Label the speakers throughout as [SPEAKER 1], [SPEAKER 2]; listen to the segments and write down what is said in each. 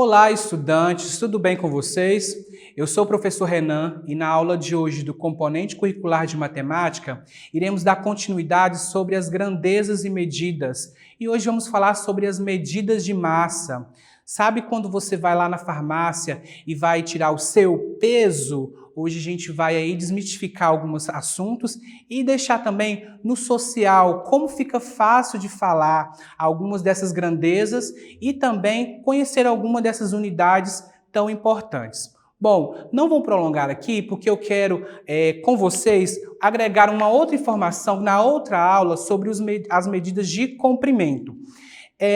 [SPEAKER 1] Olá, estudantes, tudo bem com vocês? Eu sou o professor Renan e na aula de hoje do componente curricular de matemática, iremos dar continuidade sobre as grandezas e medidas. E hoje vamos falar sobre as medidas de massa. Sabe quando você vai lá na farmácia e vai tirar o seu peso? Hoje a gente vai aí desmistificar alguns assuntos e deixar também no social como fica fácil de falar algumas dessas grandezas e também conhecer alguma dessas unidades tão importantes. Bom, não vou prolongar aqui porque eu quero, com vocês, agregar uma outra informação na outra aula sobre as medidas de comprimento.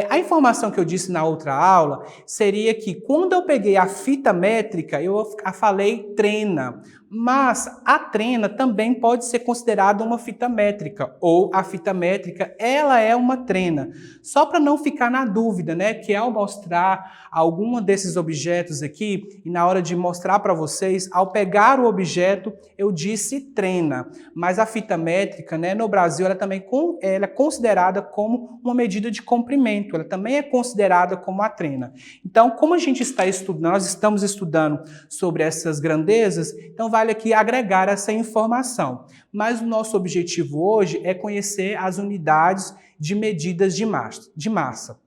[SPEAKER 1] A informação que eu disse na outra aula seria que quando eu peguei a fita métrica, eu falei trena, mas a trena também pode ser considerada uma fita métrica, ou a fita métrica, ela é uma trena. Só para não ficar na dúvida, né, que ao mostrar algum desses objetos aqui, e na hora de mostrar para vocês, ao pegar o objeto, eu disse trena, mas a fita métrica, né, no Brasil, ela também ela é considerada como uma medida de comprimento, ela também é considerada como a trena. Então, como a gente está estudando, nós estamos estudando sobre essas grandezas, então vale aqui agregar essa informação. Mas o nosso objetivo hoje é conhecer as unidades de medidas de massa.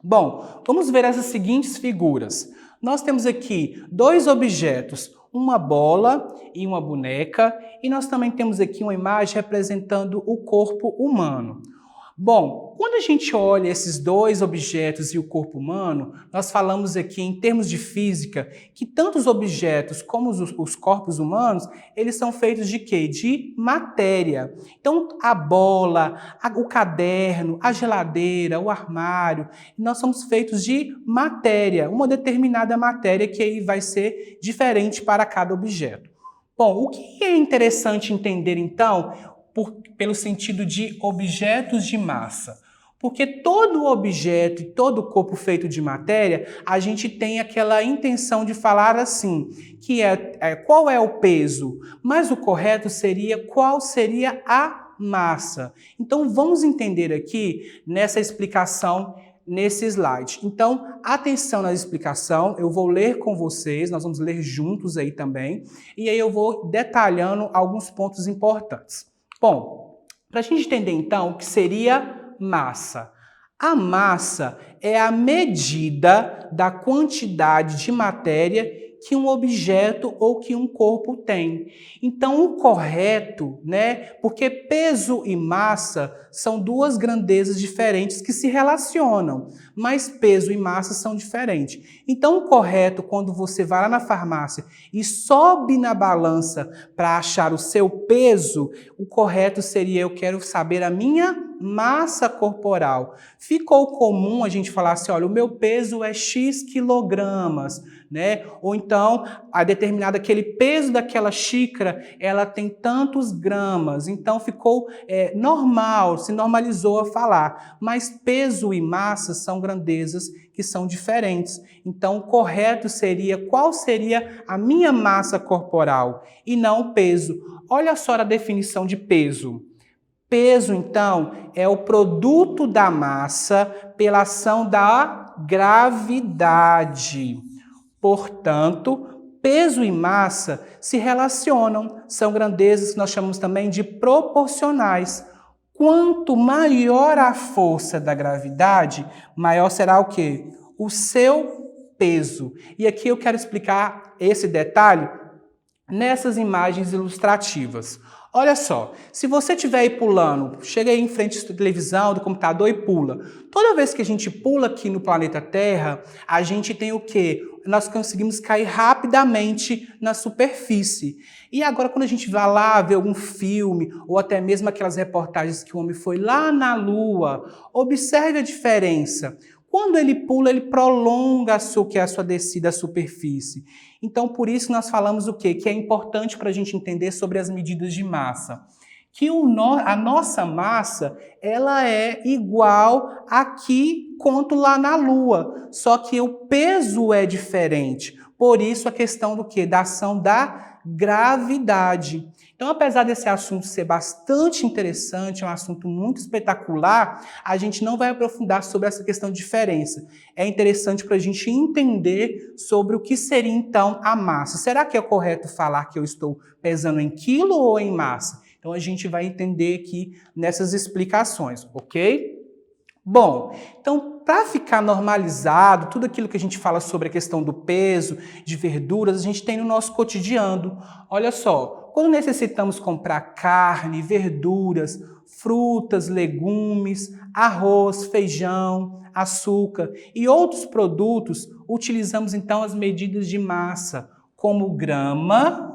[SPEAKER 1] Bom, vamos ver essas seguintes figuras. Nós temos aqui dois objetos, uma bola e uma boneca, e nós também temos aqui uma imagem representando o corpo humano. Bom, quando a gente olha esses dois objetos e o corpo humano, nós falamos aqui em termos de física que tanto os objetos como os corpos humanos, eles são feitos de quê? De matéria. Então, a bola, o caderno, a geladeira, o armário, nós somos feitos de matéria, uma determinada matéria que aí vai ser diferente para cada objeto. Bom, o que é interessante entender então pelo sentido de objetos de massa? Porque todo objeto e todo corpo feito de matéria, a gente tem aquela intenção de falar assim, que qual é o peso, mas o correto seria qual seria a massa. Então vamos entender aqui nessa explicação nesse slide. Então, atenção na explicação, eu vou ler com vocês, nós vamos ler juntos aí também, e aí eu vou detalhando alguns pontos importantes. Bom, para a gente entender então o que seria massa. A massa é a medida da quantidade de matéria que um objeto ou que um corpo tem. Então, o correto, né? Porque peso e massa são duas grandezas diferentes que se relacionam, mas peso e massa são diferentes. Então, o correto, quando você vai lá na farmácia e sobe na balança para achar o seu peso, o correto seria: eu quero saber a minha massa corporal. Ficou comum a gente falar assim, olha, o meu peso é X quilogramas, né? Ou então, aquele peso daquela xícara, ela tem tantos gramas. Então, ficou normal, se normalizou a falar. Mas peso e massa são grandezas que são diferentes. Então, o correto seria, qual seria a minha massa corporal? E não o peso. Olha só a definição de peso. Peso, então, é o produto da massa pela ação da gravidade. Portanto, peso e massa se relacionam, são grandezas que nós chamamos também de proporcionais. Quanto maior a força da gravidade, maior será o quê? O seu peso. E aqui eu quero explicar esse detalhe nessas imagens ilustrativas. Olha só, se você estiver aí pulando, chega aí em frente da televisão, do computador e pula. Toda vez que a gente pula aqui no planeta Terra, a gente tem o quê? Nós conseguimos cair rapidamente na superfície. E agora, quando a gente vai lá ver algum filme, ou até mesmo aquelas reportagens que o homem foi lá na Lua, observe a diferença. Quando ele pula, ele prolonga a sua descida à superfície. Então, por isso nós falamos o quê? Que é importante para a gente entender sobre as medidas de massa. Que a nossa massa, ela é igual aqui quanto lá na Lua. Só que o peso é diferente. Por isso a questão do quê? Da ação da gravidade. Então, apesar desse assunto ser bastante interessante, é um assunto muito espetacular, a gente não vai aprofundar sobre essa questão de diferença. É interessante para a gente entender sobre o que seria, então, a massa. Será que é correto falar que eu estou pesando em quilo ou em massa? Então, a gente vai entender aqui nessas explicações, ok? Bom, então, para ficar normalizado, tudo aquilo que a gente fala sobre a questão do peso, de verduras, a gente tem no nosso cotidiano. Olha só, quando necessitamos comprar carne, verduras, frutas, legumes, arroz, feijão, açúcar e outros produtos, utilizamos então as medidas de massa, como o grama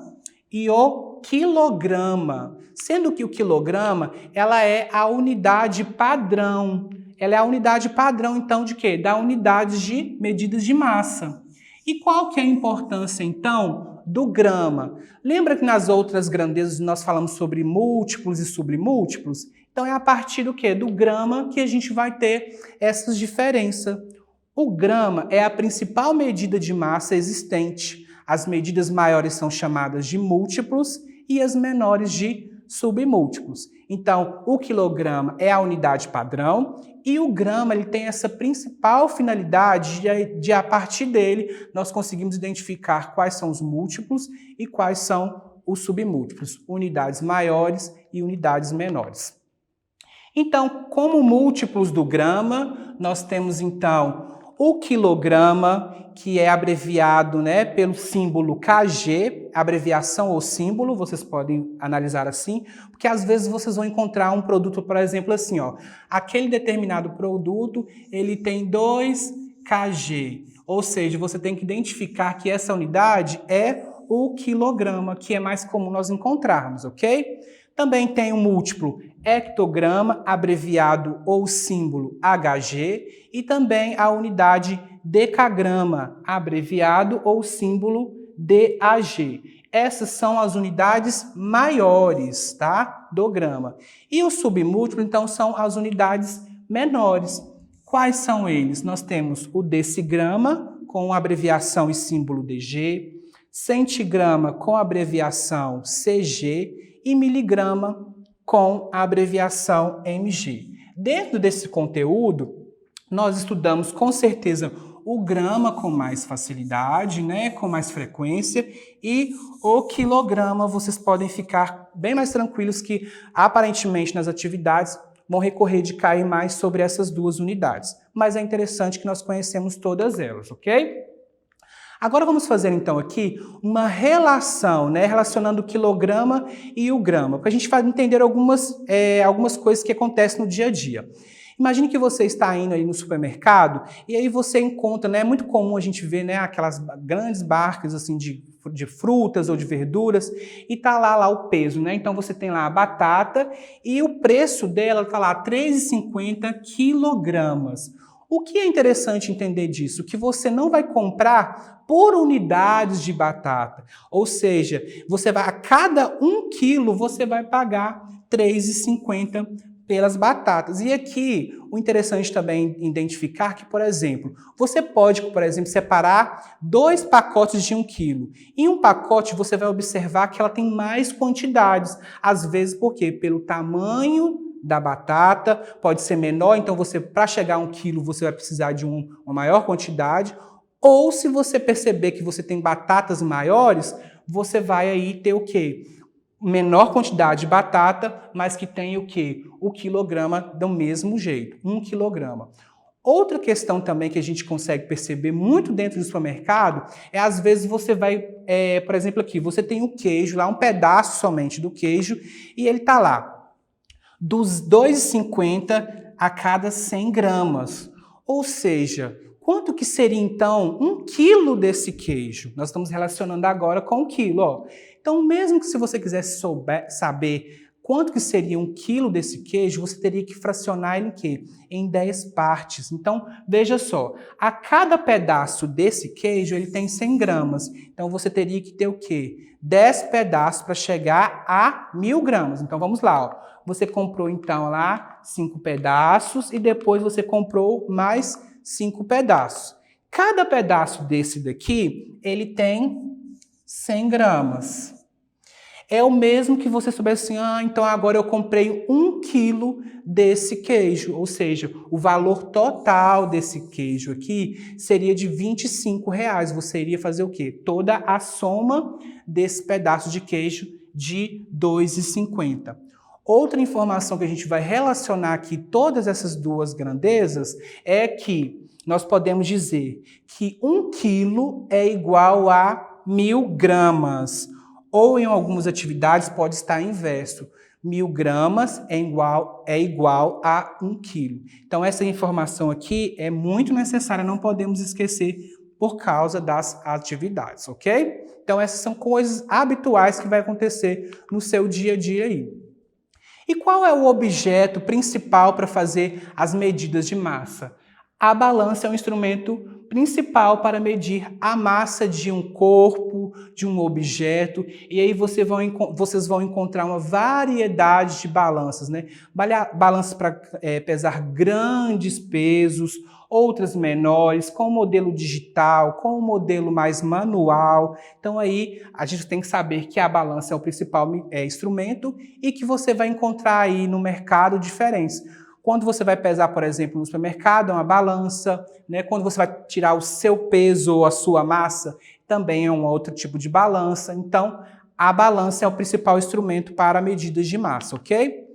[SPEAKER 1] e o quilograma. Sendo que o quilograma, ela é a unidade padrão. Ela é a unidade padrão, então, de quê? Da unidade de medidas de massa. E qual que é a importância, então, do grama? Lembra que nas outras grandezas nós falamos sobre múltiplos e submúltiplos? Então, é a partir do quê? Do grama que a gente vai ter essas diferenças. O grama é a principal medida de massa existente. As medidas maiores são chamadas de múltiplos e as menores de submúltiplos. Então, o quilograma é a unidade padrão e o grama ele tem essa principal finalidade de a partir dele, nós conseguimos identificar quais são os múltiplos e quais são os submúltiplos, unidades maiores e unidades menores. Então, como múltiplos do grama, nós temos então o quilograma, que é abreviado, né, pelo símbolo KG, abreviação ou símbolo, vocês podem analisar assim, porque às vezes vocês vão encontrar um produto, por exemplo, assim, ó, aquele determinado produto, ele tem 2 kg, ou seja, você tem que identificar que essa unidade é o quilograma, que é mais comum nós encontrarmos, ok? Também tem o múltiplo hectograma, abreviado ou símbolo HG, e também a unidade decagrama, abreviado ou símbolo DAG. Essas são as unidades maiores, tá? Do grama. E o submúltiplo, então, são as unidades menores. Quais são eles? Nós temos o decigrama, com abreviação e símbolo DG, centigrama, com abreviação CG, e miligrama com a abreviação mg. Dentro desse conteúdo, nós estudamos com certeza o grama com mais facilidade, né, com mais frequência, e o quilograma vocês podem ficar bem mais tranquilos que aparentemente nas atividades vão recorrer de cair mais sobre essas duas unidades. Mas é interessante que nós conhecemos todas elas, ok? Agora vamos fazer então aqui uma relação, né, relacionando o quilograma e o grama, para a gente entender algumas coisas que acontecem no dia a dia. Imagine que você está indo aí no supermercado e aí você encontra, né, é muito comum a gente ver, né, aquelas grandes barcas assim de frutas ou de verduras e tá lá o peso, né? Então você tem lá a batata e o preço dela tá lá 3,50 quilogramas. O que é interessante entender disso? Que você não vai comprar por unidades de batata. Ou seja, você vai, a cada 1 quilo você vai pagar R$3,50 pelas batatas. E aqui, o interessante também é identificar que, por exemplo, você pode, por exemplo, separar 2 pacotes de 1 quilo. Em um pacote, você vai observar que ela tem mais quantidades. Às vezes, por quê? Pelo tamanho da batata, pode ser menor, então você, para chegar a 1 quilo, você vai precisar de uma maior quantidade. Ou se você perceber que você tem batatas maiores, você vai aí ter o quê? Menor quantidade de batata, mas que tem o quê? O quilograma do mesmo jeito, 1 quilograma. Outra questão também que a gente consegue perceber muito dentro do supermercado é, às vezes, você vai, por exemplo, aqui, você tem o queijo lá, um pedaço somente do queijo, e ele está lá, dos R$2,50 a cada 100 gramas. Ou seja, quanto que seria, então, 1 quilo desse queijo? Nós estamos relacionando agora com o quilo, ó. Então, mesmo que se você quisesse saber quanto que seria 1 quilo desse queijo, você teria que fracionar ele em quê? Em 10 partes. Então, veja só, a cada pedaço desse queijo, ele tem 100 gramas. Então, você teria que ter o quê? 10 pedaços para chegar a 1.000 gramas. Então, vamos lá, ó. Você comprou, então, lá 5 pedaços e depois você comprou mais 5 pedaços. Cada pedaço desse daqui, ele tem 100 gramas. É o mesmo que você soubesse assim, então agora eu comprei 1 quilo desse queijo, ou seja, o valor total desse queijo aqui seria de R$ 25. Você iria fazer o quê? Toda a soma desse pedaço de queijo de R$ 2,50. Outra informação que a gente vai relacionar aqui, todas essas duas grandezas, é que nós podemos dizer que 1 quilo é igual a 1.000 gramas. Ou em algumas atividades pode estar inverso. 1.000 gramas é igual a 1 quilo. Então essa informação aqui é muito necessária, não podemos esquecer por causa das atividades, ok? Então essas são coisas habituais que vai acontecer no seu dia a dia aí. E qual é o objeto principal para fazer as medidas de massa? A balança é um instrumento principal para medir a massa de um corpo, de um objeto, e aí vocês vão encontrar uma variedade de balanças, né? Balanças para pesar grandes pesos, outras menores, com modelo digital, com modelo mais manual. Então aí a gente tem que saber que a balança é o principal instrumento e que você vai encontrar aí no mercado diferentes. Quando você vai pesar, por exemplo, no supermercado, é uma balança, né? Quando você vai tirar o seu peso ou a sua massa, também é um outro tipo de balança. Então, a balança é o principal instrumento para medidas de massa, ok?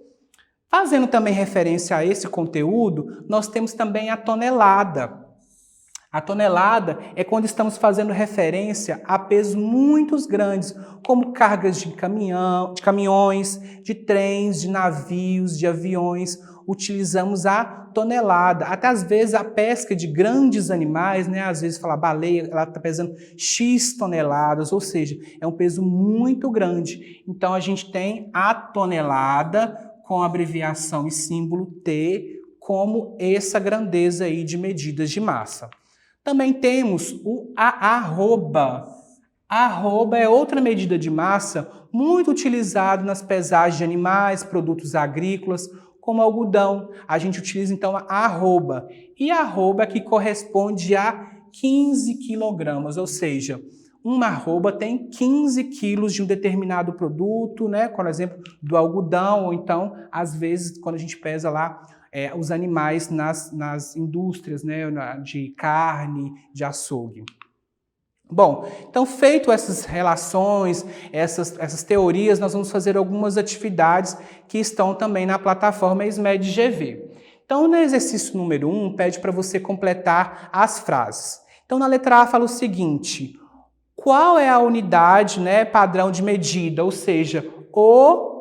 [SPEAKER 1] Fazendo também referência a esse conteúdo, nós temos também a tonelada. A tonelada é quando estamos fazendo referência a pesos muito grandes, como cargas de caminhões, de trens, de navios, de aviões. Utilizamos a tonelada. Até às vezes a pesca de grandes animais, né? Às vezes fala baleia, ela está pesando X toneladas, ou seja, é um peso muito grande. Então a gente tem a tonelada com abreviação e símbolo T como essa grandeza aí de medidas de massa. Também temos a arroba. A arroba é outra medida de massa muito utilizada nas pesagens de animais, produtos agrícolas, como algodão. A gente utiliza então a arroba. E a arroba que corresponde a 15 quilogramas, ou seja, uma arroba tem 15 quilos de um determinado produto, né? Por exemplo, do algodão, ou então, às vezes, quando a gente pesa lá os animais nas indústrias, né? De carne, de açougue. Bom, então feito essas relações, essas teorias, nós vamos fazer algumas atividades que estão também na plataforma SMED-GV. Então, no exercício número 1, pede para você completar as frases. Então, na letra A fala o seguinte: qual é a unidade, né, padrão de medida? Ou seja, o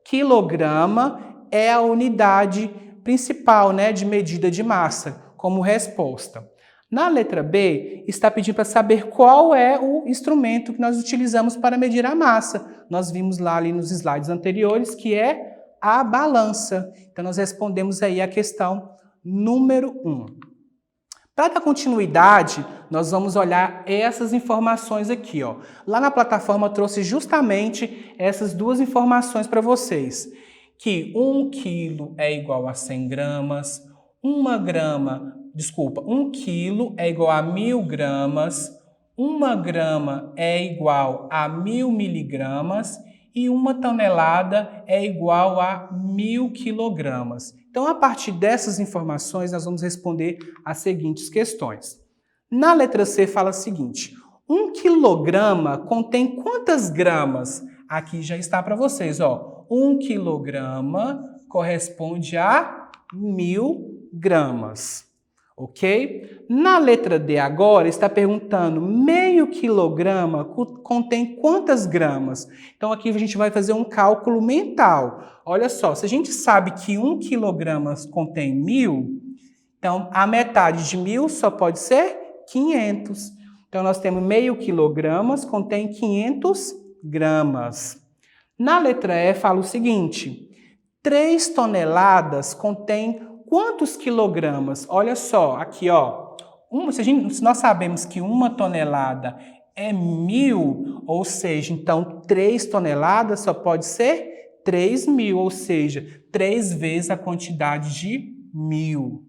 [SPEAKER 1] quilograma é a unidade principal, né, de medida de massa, como resposta. Na letra B, está pedindo para saber qual é o instrumento que nós utilizamos para medir a massa. Nós vimos lá ali nos slides anteriores que é a balança. Então, nós respondemos aí a questão número 1. Para dar continuidade, nós vamos olhar essas informações aqui, ó. Lá na plataforma eu trouxe justamente essas duas informações para vocês. Que 1 quilo é igual a 100 gramas, 1 quilo é igual a 1.000 gramas, 1 grama é igual a 1.000 miligramas e 1 tonelada é igual a 1.000 quilogramas. Então, a partir dessas informações, nós vamos responder as seguintes questões. Na letra C fala o seguinte: 1 quilograma contém quantas gramas? Aqui já está para vocês, ó. 1 quilograma corresponde a 1.000 gramas. Ok? Na letra D agora está perguntando meio quilograma contém quantas gramas? Então aqui a gente vai fazer um cálculo mental. Olha só, se a gente sabe que 1 quilograma contém 1.000, então a metade de 1.000 só pode ser 500. Então nós temos meio quilograma contém 500 gramas. Na letra E fala o seguinte: 3 toneladas contém quantos quilogramas? Olha só, aqui ó, se nós sabemos que 1 tonelada é 1.000, ou seja, então 3 toneladas só pode ser 3.000, ou seja, 3 vezes a quantidade de 1.000.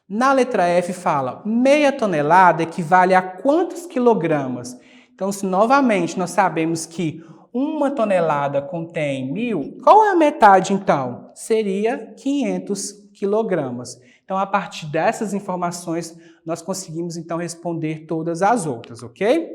[SPEAKER 1] Na letra F fala, meia tonelada equivale a quantos quilogramas? Então, se novamente nós sabemos que uma tonelada contém 1.000, qual é a metade então? Seria 500 quilogramas. Então, a partir dessas informações, nós conseguimos então responder todas as outras, ok?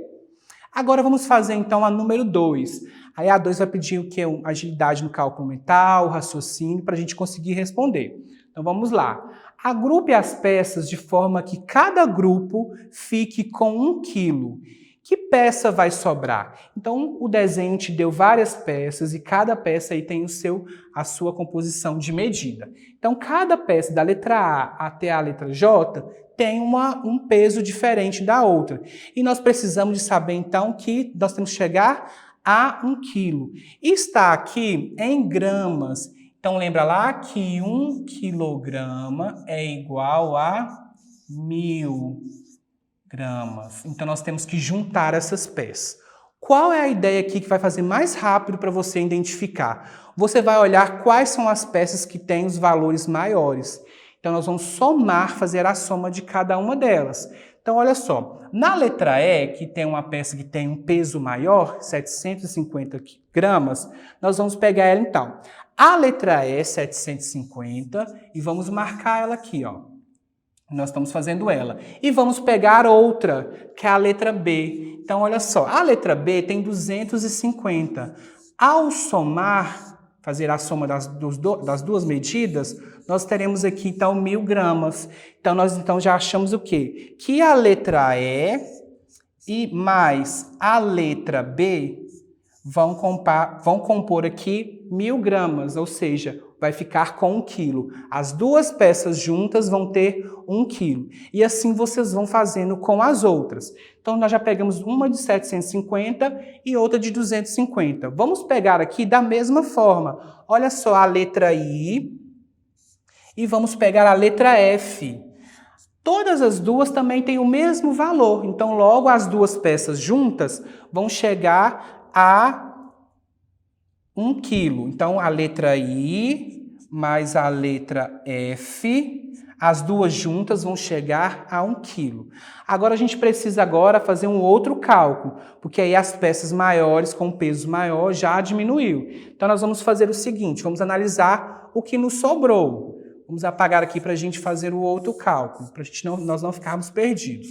[SPEAKER 1] Agora vamos fazer então a número 2. Aí a 2 vai pedir o que? Agilidade no cálculo mental, raciocínio, para a gente conseguir responder. Então vamos lá. Agrupe as peças de forma que cada grupo fique com 1 quilo. Que peça vai sobrar? Então o desenho te deu várias peças e cada peça aí tem a sua composição de medida. Então cada peça da letra A até a letra J tem um peso diferente da outra. E nós precisamos de saber então que nós temos que chegar a 1 quilo. Está aqui em gramas. Então lembra lá que 1 quilograma é igual a 1.000 gramas. Então nós temos que juntar essas peças. Qual é a ideia aqui que vai fazer mais rápido para você identificar? Você vai olhar quais são as peças que têm os valores maiores. Então nós vamos somar, fazer a soma de cada uma delas. Então olha só, na letra E, que tem uma peça que tem um peso maior, 750 gramas, nós vamos pegar ela então. A letra E, 750, e vamos marcar ela aqui, ó. Nós estamos fazendo ela. E vamos pegar outra, que é a letra B. Então, olha só, a letra B tem 250. Ao somar, fazer a soma das duas medidas, nós teremos aqui, então, 1.000 gramas. Então, nós já achamos o quê? Que a letra E e mais a letra B vão compor aqui 1.000 gramas, ou seja, vai ficar com 1 quilo. As duas peças juntas vão ter 1 quilo. E assim vocês vão fazendo com as outras. Então, nós já pegamos uma de 750 e outra de 250. Vamos pegar aqui da mesma forma. Olha só a letra I e vamos pegar a letra F. Todas as duas também têm o mesmo valor. Então, logo as duas peças juntas vão chegar a 1 quilo. Então, a letra I mais a letra F, as duas juntas vão chegar a 1 quilo. Agora, a gente precisa fazer um outro cálculo, porque aí as peças maiores com peso maior já diminuiu. Então, nós vamos fazer o seguinte, vamos analisar o que nos sobrou. Vamos apagar aqui para a gente fazer o outro cálculo, para nós não ficarmos perdidos.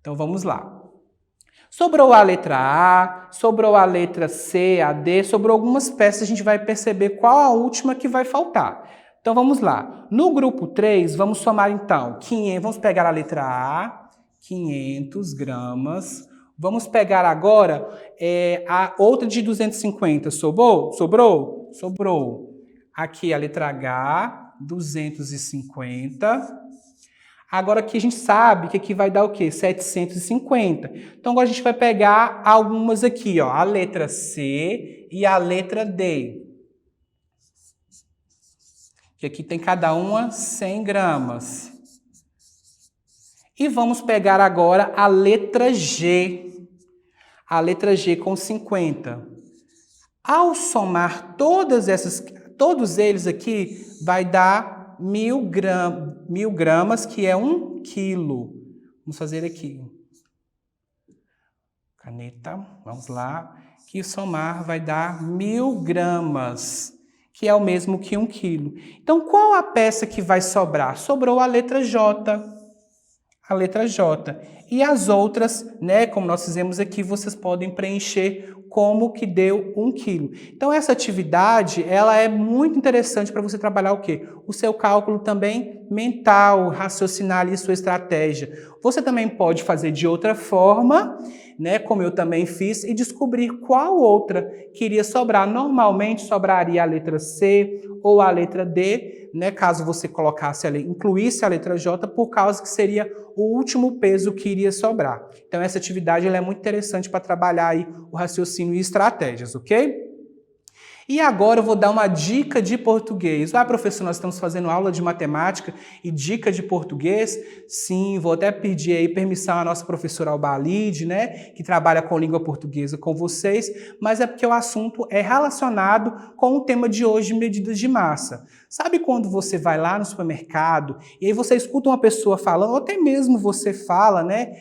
[SPEAKER 1] Então, vamos lá. Sobrou a letra A, sobrou a letra C, a D, sobrou algumas peças, a gente vai perceber qual a última que vai faltar. Então vamos lá. No grupo 3, vamos somar então 500, vamos pegar a letra A, 500 gramas. Vamos pegar agora a outra de 250. Sobrou? Sobrou. Aqui a letra H, 250. Agora aqui a gente sabe que aqui vai dar o quê? 750. Então agora a gente vai pegar algumas aqui, ó, a letra C e a letra D. Que aqui tem cada uma 100 gramas. E vamos pegar agora a letra G. A letra G com 50. Ao somar todos eles aqui, vai dar 1.000 gramas, que é 1 quilo. Vamos fazer aqui. Caneta, vamos lá. Que somar vai dar 1.000 gramas, que é o mesmo que 1 quilo. Então, qual a peça que vai sobrar? Sobrou a letra J. A letra J. E as outras, né, como nós fizemos aqui, vocês podem preencher como que deu 1 quilo. Então, essa atividade, ela é muito interessante para você trabalhar o quê? O seu cálculo também mental, raciocinar ali sua estratégia. Você também pode fazer de outra forma, né, como eu também fiz, e descobrir qual outra que iria sobrar. Normalmente, sobraria a letra C ou a letra D, né, caso você incluísse a letra J, por causa que seria o último peso que iria sobrar. Então, essa atividade ela é muito interessante para trabalhar aí o raciocínio e estratégias, ok? E agora eu vou dar uma dica de português. Ah, professor, nós estamos fazendo aula de matemática e dica de português? Sim, vou até pedir aí permissão à nossa professora Albalide, né, que trabalha com língua portuguesa com vocês, mas é porque o assunto é relacionado com o tema de hoje, medidas de massa. Sabe quando você vai lá no supermercado e aí você escuta uma pessoa falando, ou até mesmo você fala, né,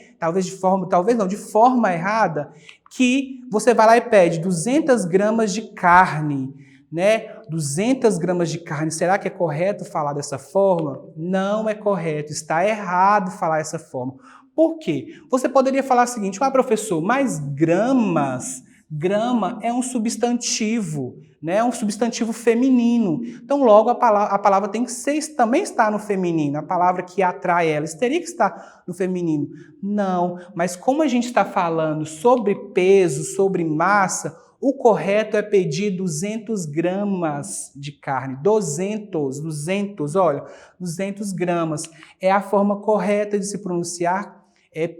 [SPEAKER 1] de forma errada? que você vai lá e pede 200 gramas de carne, né? 200 gramas de carne, será que é correto falar dessa forma? Não é correto, está errado falar dessa forma. Por quê? Você poderia falar o seguinte, professor, mas gramas, grama é um substantivo, né? É um substantivo feminino. Então, logo, a palavra tem que ser, também está no feminino, a palavra que atrai ela, teria que estar no feminino. Não, mas como a gente está falando sobre peso, sobre massa, o correto é pedir 200 gramas de carne. 200, olha, 200 gramas. É a forma correta de se pronunciar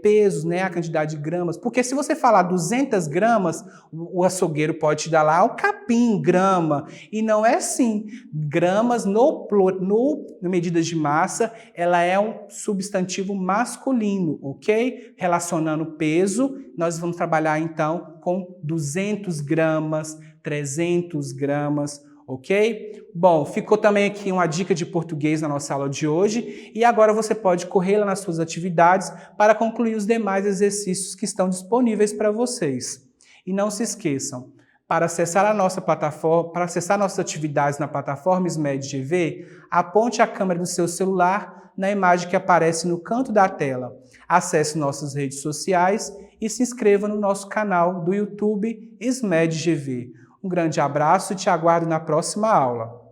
[SPEAKER 1] pesos, né, a quantidade de gramas. Porque se você falar 200 gramas, o açougueiro pode te dar lá o capim, grama. E não é assim. Gramas, no medidas de massa, ela é um substantivo masculino, ok? Relacionando peso, nós vamos trabalhar então com 200 gramas, 300 gramas, ok? Bom, ficou também aqui uma dica de português na nossa aula de hoje e agora você pode correr lá nas suas atividades para concluir os demais exercícios que estão disponíveis para vocês. E não se esqueçam, para acessar a nossa plataforma, para acessar nossas atividades na plataforma SMED GV, aponte a câmera do seu celular na imagem que aparece no canto da tela. Acesse nossas redes sociais e se inscreva no nosso canal do YouTube SMED GV. Um grande abraço e te aguardo na próxima aula.